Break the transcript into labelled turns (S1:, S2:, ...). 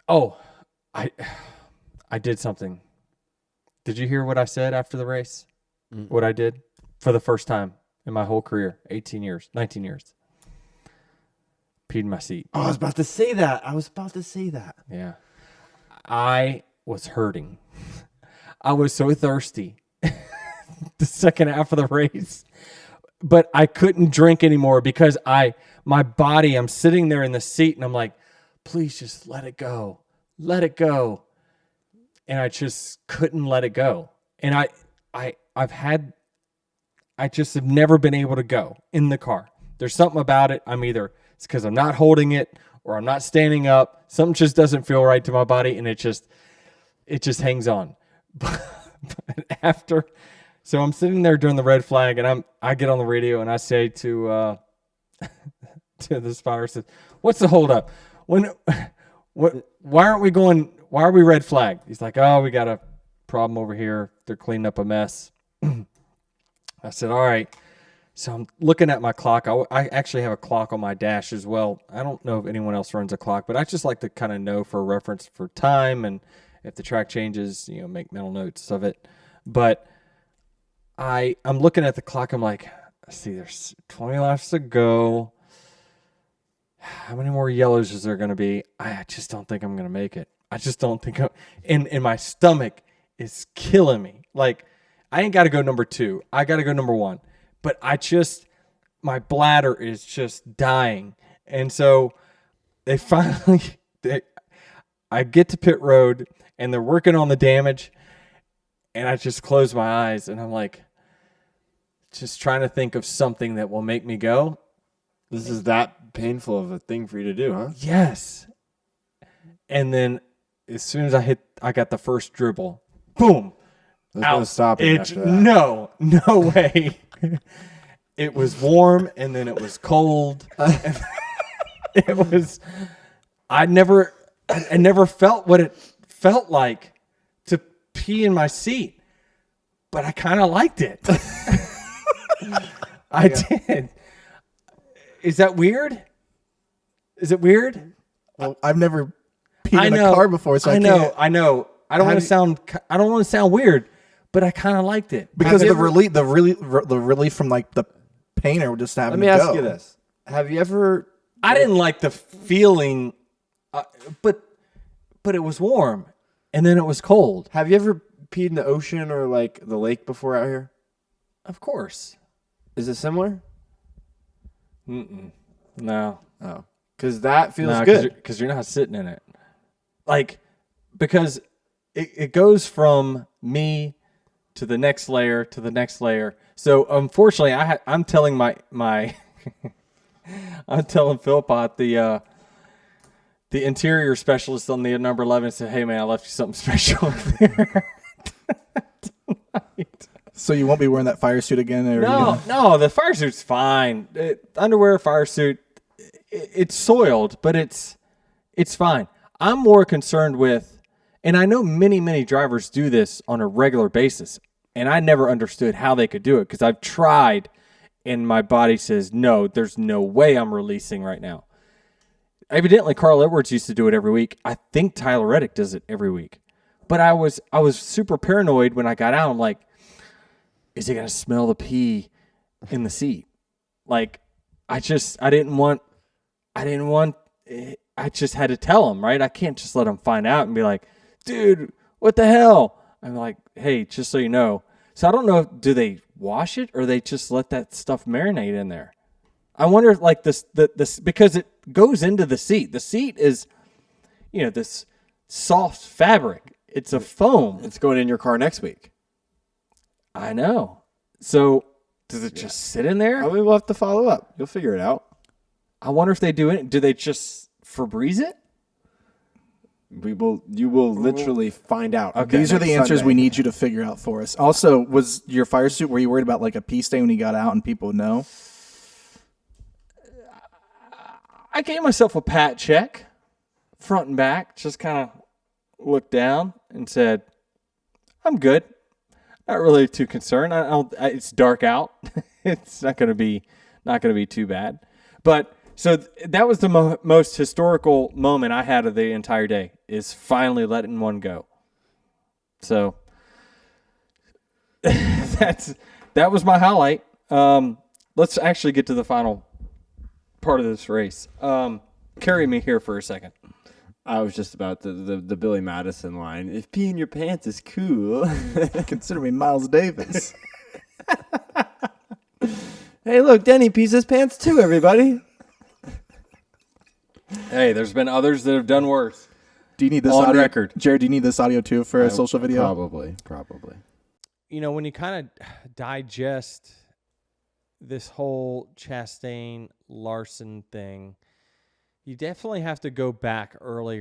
S1: Oh, I did something. Did you hear what I said after the race?
S2: Mm.
S1: What I did for the first time in my whole career, 18 years, 19 years. Peed in my seat.
S2: Oh, I was about to say that.
S1: Yeah. I was hurting. I was so thirsty the second half of the race, but I couldn't drink anymore because my body, I'm sitting there in the seat and I'm like, please just let it go. Let it go. And I just couldn't let it go. And I just have never been able to go in the car. There's something about it. It's because I'm not holding it or I'm not standing up. Something just doesn't feel right to my body, and it just hangs on. But so I'm sitting there during the red flag, and I get on the radio and I say to the spotter, says, "What's the holdup? Why aren't we going? Why are we red flagged?" He's like, "Oh, we got a problem over here. They're cleaning up a mess." I said, "All right." So I'm looking at my clock. I actually have a clock on my dash as well. I don't know if anyone else runs a clock, but I just like to kind of know for reference for time, and if the track changes, make mental notes of it. But I'm looking at the clock. I'm like, see, there's 20 laps to go. How many more yellows is there going to be? I just don't think I'm going to make it. I just don't think and my stomach is killing me. Like, I ain't got to go number 2. I got to go number 1. But my bladder is just dying. And so they finally, I get to pit road and they're working on the damage. And I just close my eyes and I'm like, just trying to think of something that will make me go.
S2: This is that painful of a thing for you to do, huh?
S1: Yes. And then as soon as I got the first dribble, boom.
S2: There's no stopping after that.
S1: No way. It was warm and then it was cold. I never felt what it felt like to pee in my seat, but I kind of liked it. I did. Is that weird? Is it weird?
S3: Well, I've never peed in a car before, so I can't.
S1: I know. I don't want to sound weird, but I kind of liked it
S3: because the relief from like the pain or just having.
S2: Let me ask you this: have you ever?
S1: I didn't like the feeling, but it was warm, and then it was cold.
S2: Have you ever peed in the ocean or like the lake before out here?
S1: Of course.
S2: Is it similar?
S1: No.
S2: Oh, because that feels good.
S1: Because you're not sitting in it, because it goes from me to the next layer to the next layer. So unfortunately, I'm telling my I'm telling Philpott, the interior specialist on the number 11, said, "Hey man, I left you something special there."
S3: So you won't be wearing that fire suit again? Or
S1: No, the fire suit's fine. Underwear, fire suit, it's soiled, but it's fine. I'm more concerned with, and I know many, many drivers do this on a regular basis, and I never understood how they could do it because I've tried, and my body says, no, there's no way I'm releasing right now. Evidently, Carl Edwards used to do it every week. I think Tyler Reddick does it every week. But I was super paranoid when I got out. I'm like, is it going to smell the pee in the seat? Like, I just had to tell him, right? I can't just let him find out and be like, dude, what the hell? I'm like, hey, just so you know. So I don't know, do they wash it or they just let that stuff marinate in there? I wonder if like this because it goes into the seat. The seat is, this soft fabric. It's a foam.
S2: It's going in your car next week.
S1: I know. So does it just sit in there?
S2: I mean, we'll have to follow up. You'll figure it out.
S1: I wonder if they do it. Do they just Febreze it?
S2: You will literally find out.
S3: Okay, these are the answers we need you to figure out for us. Also, was your fire suit, were you worried about like a pee stain when you got out and people would know?
S1: I gave myself a pat check, front and back, just kind of looked down and said, I'm good. Not really too concerned. It's dark out. It's not going to be too bad. But So that was the most historical moment I had of the entire day, is finally letting one go. So that was my highlight. Let's actually get to the final part of this race. Carry me here for a second.
S2: I was just about the Billy Madison line. If pee in your pants is cool.
S3: Consider me Miles Davis.
S2: Hey, look, Denny pees his pants too, everybody.
S1: Hey, there's been others that have done worse.
S3: Do you need this
S1: On
S3: audio?
S1: record.
S3: Jared, do you need this audio too for a social video?
S2: Probably.
S1: You know, when you kind of digest this whole Chastain Larson thing, you definitely have to go back earlier